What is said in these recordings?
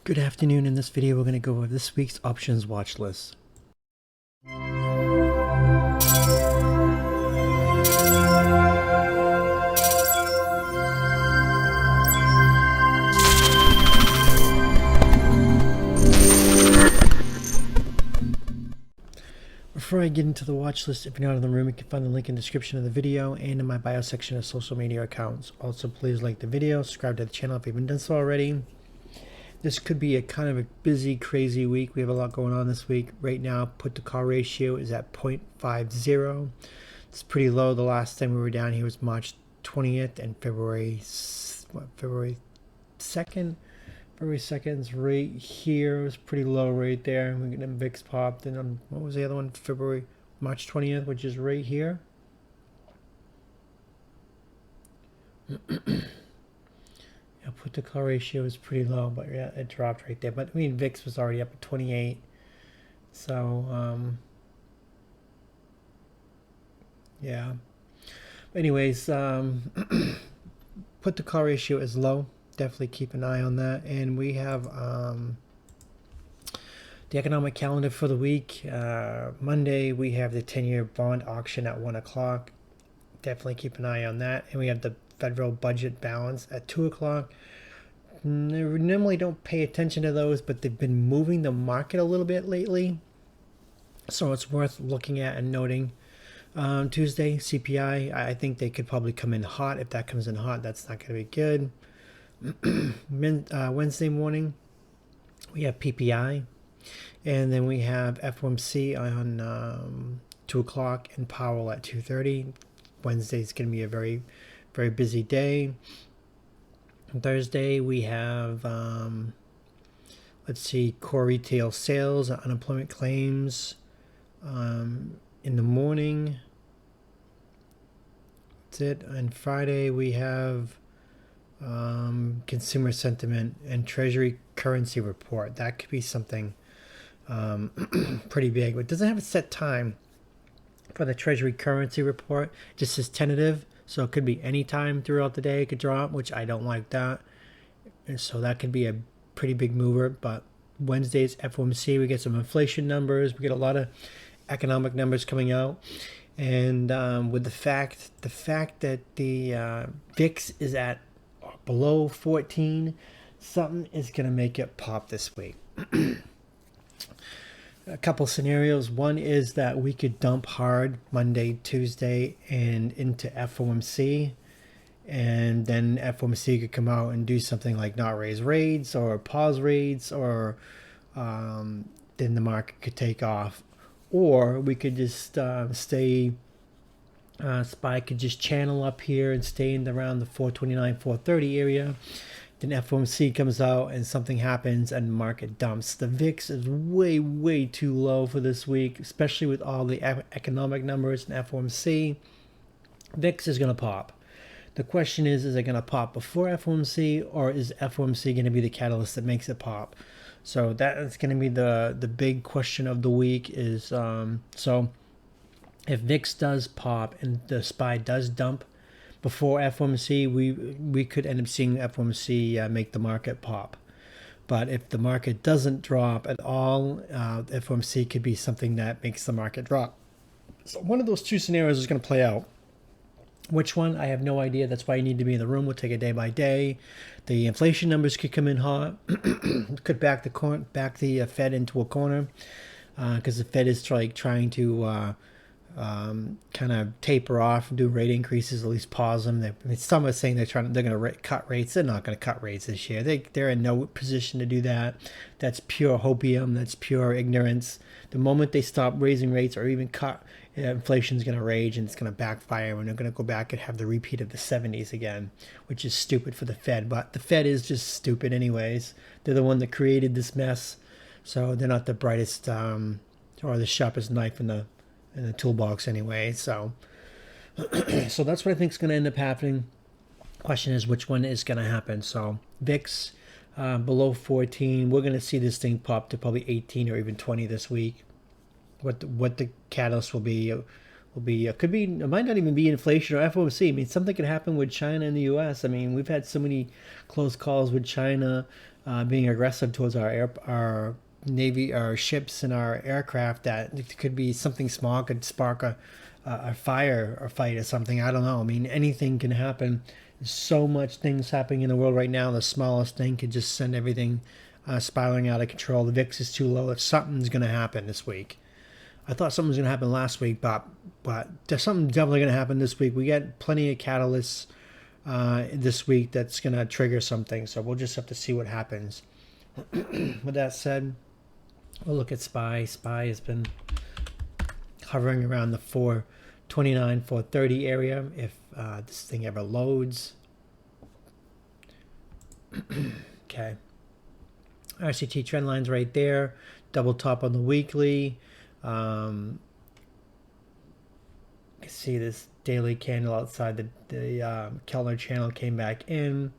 Good afternoon. In this video, we're going to go over this week's options watch list. Before I get into the watch list, if you're not in the room, you can find the link in the description of the video and in my bio section of social media accounts. Also, please like the video, subscribe to the channel if you haven't done so already. This could be a kind of a busy, crazy week. We have a lot going on this week. Right now, put to call ratio is at 0.50. It's pretty low. The last time we were down here was March 20th and February 2nd. February 2nd is right here. It was pretty low right there. We get them VIX popped. And what was the other one? March 20th, which is right here. Yeah, put to call ratio is pretty low, but yeah, it dropped right there. But I mean, VIX was already up at 28. So, yeah. Anyways, put to call ratio is low. Definitely keep an eye on that. And we have the economic calendar for the week. Monday, we have the 10-year bond auction at 1 o'clock. Definitely keep an eye on that. And we have the federal budget balance at 2 o'clock. Normally don't pay attention to those, but they've been moving the market a little bit lately. So it's worth looking at and noting. Tuesday, CPI, I think they could probably come in hot. If that comes in hot, that's not going to be good. Wednesday morning, we have PPI. And then we have FOMC on 2 o'clock and Powell at 2:30. Wednesday is going to be a very, very busy day. Thursday, we have, let's see, core retail sales, unemployment claims in the morning. That's it. And Friday, we have consumer sentiment and treasury currency report. That could be something pretty big, but it doesn't have a set time for the treasury currency report. It just says tentative, so it could be any time throughout the day it could drop, which I don't like that. And so that could be a pretty big mover. But Wednesday's FOMC, we get some inflation numbers, we get a lot of economic numbers coming out. And with the fact that the VIX is at below 14, something is going to make it pop this week. A couple scenarios. One is that we could dump hard Monday, Tuesday, and into FOMC, and then FOMC could come out and do something like not raise rates or pause rates, or then the market could take off. Or we could just stay. SPY could just channel up here and stay in around the 429, 430 area. Then FOMC comes out and something happens and market dumps. The VIX is way, way too low for this week, especially with all the economic numbers and FOMC. VIX is going to pop. The question is it going to pop before FOMC, or is FOMC going to be the catalyst that makes it pop? So that is going to be the big question of the week. Is so if VIX does pop and the SPY does dump before FOMC, we could end up seeing FOMC make the market pop. But if the market doesn't drop at all, FOMC could be something that makes the market drop. So one of those two scenarios is going to play out. Which one? I have no idea. That's why you need to be in the room. We'll take it day by day. The inflation numbers could come in hot. Could back the Fed into a corner, because the Fed is trying to kind of taper off and do rate increases, at least pause them. Some are saying they're going to cut rates. They're not going to cut rates this year. They're in no position to do that. That's pure hopium. That's pure ignorance. The moment they stop raising rates or even cut, inflation is going to rage and it's going to backfire, and they're going to go back and have the repeat of the 70s again, which is stupid for the Fed. But the Fed is just stupid anyways. They're the one that created this mess, so they're not the brightest or the sharpest knife in the toolbox anyway. So so that's what I think is going to end up happening. Question is which one is going to happen. So VIX below 14, we're going to see this thing pop to probably 18 or even 20 this week. What the catalyst will be, will be, could be, it might not even be inflation or FOMC. I mean, something could happen with China and the U.S. I mean, we've had so many close calls with China being aggressive towards our Navy, our ships and our aircraft, that it could be something small could spark a fire or fight or something. I don't know. I mean, anything can happen. There's so much things happening in the world right now. The smallest thing could just send everything spiraling out of control. The VIX is too low. If something's going to happen this week. I thought something was going to happen last week, but there's something definitely going to happen this week. We get plenty of catalysts this week that's going to trigger something. So we'll just have to see what happens. With that said, we'll look at SPY. SPY has been hovering around the 429, 430 area. If this thing ever loads. Okay. RCT trend line's right there. Double top on the weekly. You can see this daily candle outside the Kellner channel came back in.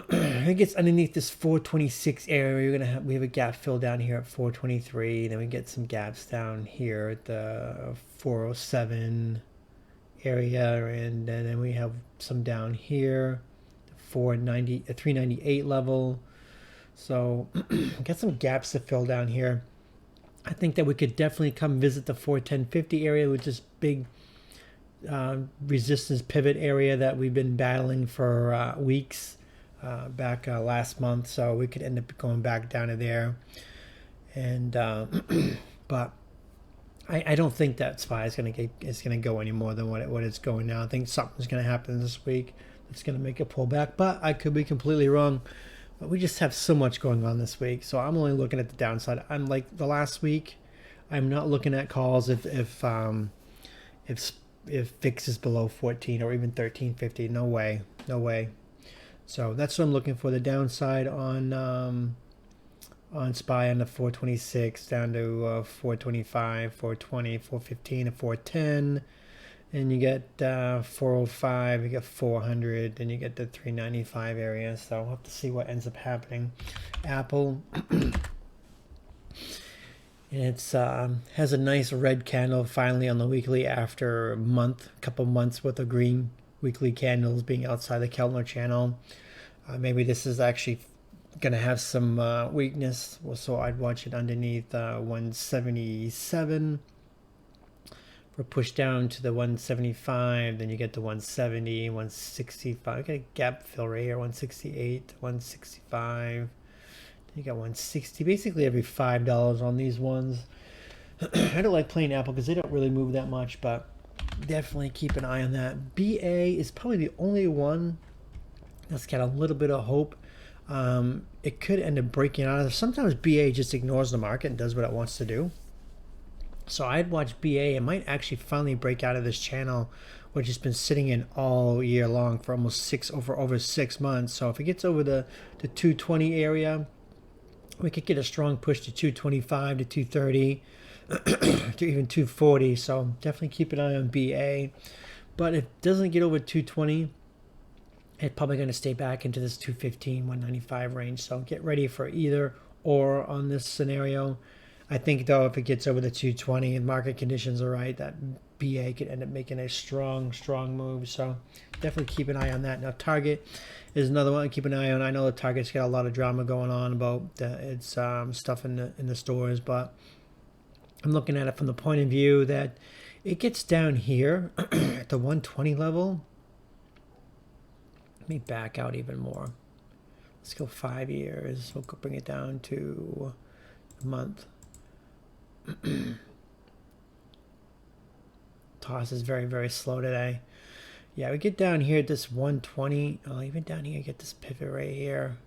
It gets underneath this 426 area. We have a gap fill down here at 423. Then we get some gaps down here at the 407 area, and then we have some down here, the 398 level. So get some gaps to fill down here. I think that we could definitely come visit the 410.50 area, which is big resistance pivot area that we've been battling for weeks back last month. So we could end up going back down to there. And but I don't think that SPY is going to go any more than what it's going now. I think something's going to happen this week that's going to make it pull back, but I could be completely wrong. But we just have so much going on this week, so I'm only looking at the downside. I'm like the last week, I'm not looking at calls if VIX is below 14 or even 13.50. No way, no way. So that's what I'm looking for. The downside on SPY on the 426 down to 425, 420, 415, and 410. And you get 405, you get 400, then you get the 395 area. So we'll have to see what ends up happening. Apple, it's has a nice red candle finally on the weekly after a couple months worth of green weekly candles being outside the Kellner channel. Maybe this is actually going to have some weakness, so I'd watch it underneath 177. We're pushed down to the 175, then you get to 170, 165. You get a gap fill right here, 168, 165. Then you got 160. Basically every $5 on these ones. I don't like playing Apple because they don't really move that much, but definitely keep an eye on that. BA is probably the only one that's got a little bit of hope. It could end up breaking out. Sometimes BA just ignores the market and does what it wants to do. So I'd watch BA. It might actually finally break out of this channel, which has been sitting in all year long for almost over 6 months. So if it gets over the 220 area, we could get a strong push to 225 to 230 to even 240. So definitely keep an eye on BA. But if it doesn't get over 220, it's probably going to stay back into this 215, 195 range. So get ready for either or on this scenario. I think, though, if it gets over the 220 and market conditions are right, that BA could end up making a strong move. So definitely keep an eye on that. Now, Target is another one to keep an eye on. I know the Target's got a lot of drama going on about its stuff in the stores, but I'm looking at it from the point of view that it gets down here at the 120 level. Let me back out even more. Let's go 5 years. We'll bring it down to a month. Toss is very slow today. Yeah, we get down here at this 120. Oh, even down here, you get this pivot right here.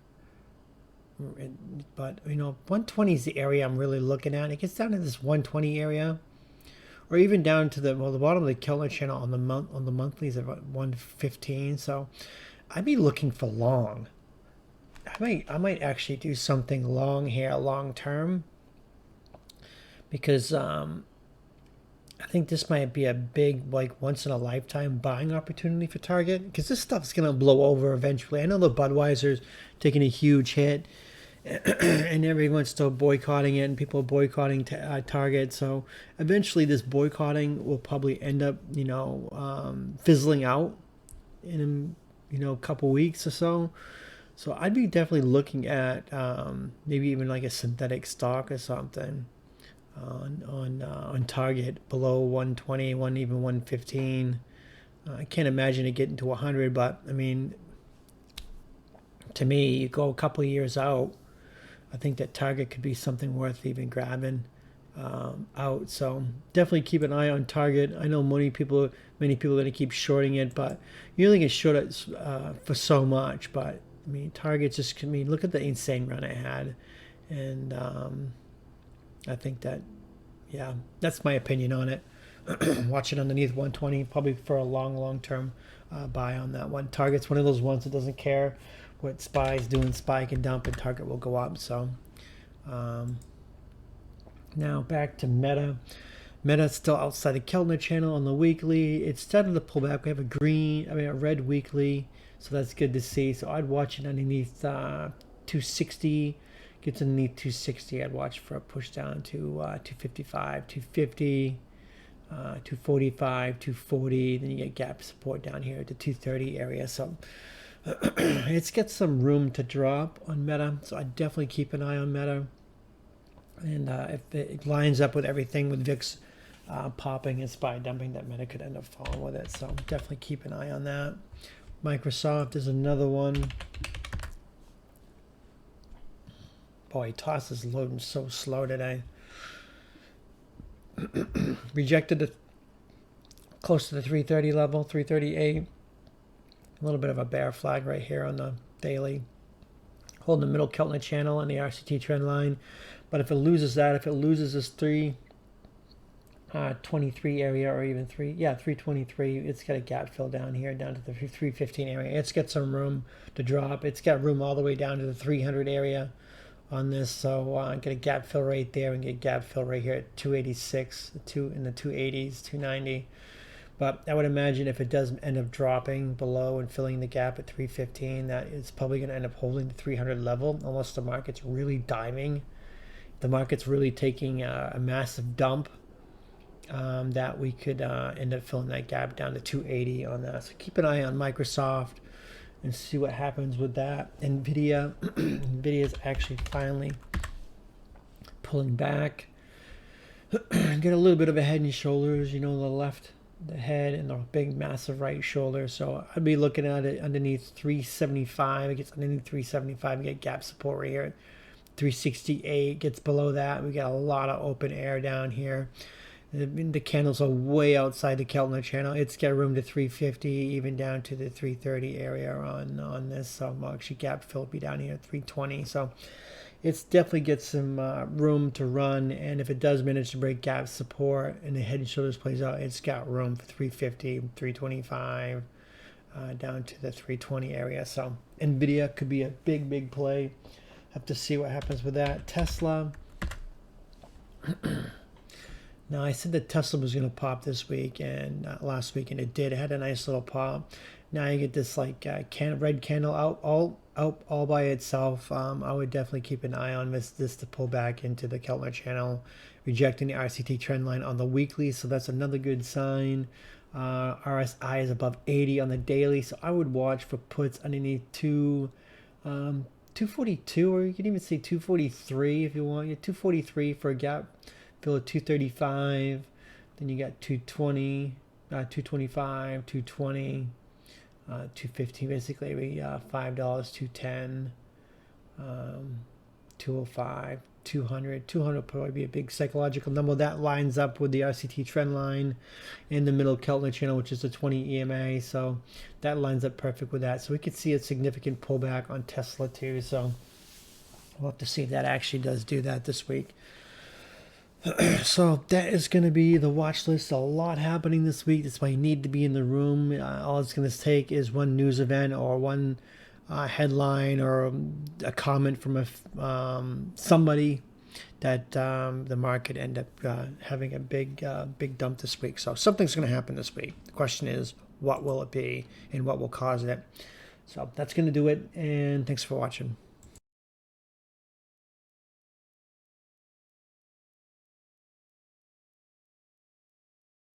But 120 is the area I'm really looking at. It gets down to this 120 area, or even down to the bottom of the Kellner channel on the monthlies at 115. So I'd be looking for long. I might actually do something long here, long term. Because I think this might be a big, once in a lifetime buying opportunity for Target. Because this stuff's going to blow over eventually. I know the Budweiser's taking a huge hit. and everyone's still boycotting it, and people are boycotting Target. So eventually, this boycotting will probably end up, fizzling out in a couple weeks or so. So I'd be definitely looking at maybe even like a synthetic stock or something on Target below 120, even 115. I can't imagine it getting to 100, but I mean, to me, you go a couple of years out, I think that Target could be something worth even grabbing out. So definitely keep an eye on Target. I know many people are going to keep shorting it, but you only get short it for so much. But I mean, Target just, look at the insane run it had, and I think that, yeah, that's my opinion on it. Watch it underneath 120, probably for a long term buy on that one. Target's one of those ones that doesn't care what SPY's doing, spike and dump, and Target will go up. So now back to Meta. Meta's still outside the Keltner channel on the weekly. It started to pull back. We have a red weekly, so that's good to see. So I'd watch it underneath 260. Gets underneath 260. I'd watch for a push down to 255, 250. 245, 240, then you get gap support down here at the 230 area. So it's got some room to drop on Meta, so I definitely keep an eye on Meta. And if it lines up with everything with VIX popping and SPY dumping, that Meta could end up falling with it. So definitely keep an eye on that. Microsoft is another one. Boy, TOS is loading so slow today. Rejected close to the 330 level, 338. A little bit of a bear flag right here on the daily. Holding the middle Keltner channel and the RCT trend line. But if it loses that, if it loses this 323 area, or even 323, it's got a gap fill down here, down to the 315 area. It's got some room to drop. It's got room all the way down to the 300 area on this. So get a gap fill right there, and get a gap fill right here at 286, in the 280s, 290. But I would imagine if it does end up dropping below and filling the gap at 315, that it's probably going to end up holding the 300 level, unless the market's really diving. The market's really taking a massive dump, that we could end up filling that gap down to 280 on that. So keep an eye on Microsoft and see what happens with that. NVDA, NVIDIA is actually finally pulling back. Get a little bit of a head and shoulders, the head and the big massive right shoulder. So I'd be looking at it underneath 375. It gets underneath 375. We get gap support right here. 368 gets below that. We got a lot of open air down here. The candles are way outside the Keltner channel. It's got room to 350, even down to the 330 area on this. So I'll actually gap fill be down here at 320. So it's definitely got some room to run. And if it does manage to break gap support and the head and shoulders plays out, it's got room for 350, 325, down to the 320 area. So NVIDIA could be a big play. Have to see what happens with that. Tesla. Now, I said that Tesla was going to pop this week and last week, and it did. It had a nice little pop. Now you get this like red candle out all by itself. I would definitely keep an eye on this to pull back into the Keltner channel, rejecting the RCT trend line on the weekly. So that's another good sign. RSI is above 80 on the daily, so I would watch for puts underneath 242, or you can even say 243 if you want. 243 for a gap fill at 235. Then you got 220, 225, 220, 215, basically $5, 210, 205, 200. 200 will probably be a big psychological number. That lines up with the RCT trend line in the middle Keltner channel, which is the 20 EMA. So that lines up perfect with that. So we could see a significant pullback on Tesla too. So we'll have to see if that actually does do that this week. So that is going to be the watch list. A lot happening this week. That's why you need to be in the room. All it's going to take is one news event or one headline or a comment from somebody that the market end up having a big dump this week. So something's going to happen this week. The question is, what will it be and what will cause it? So that's going to do it. And thanks for watching.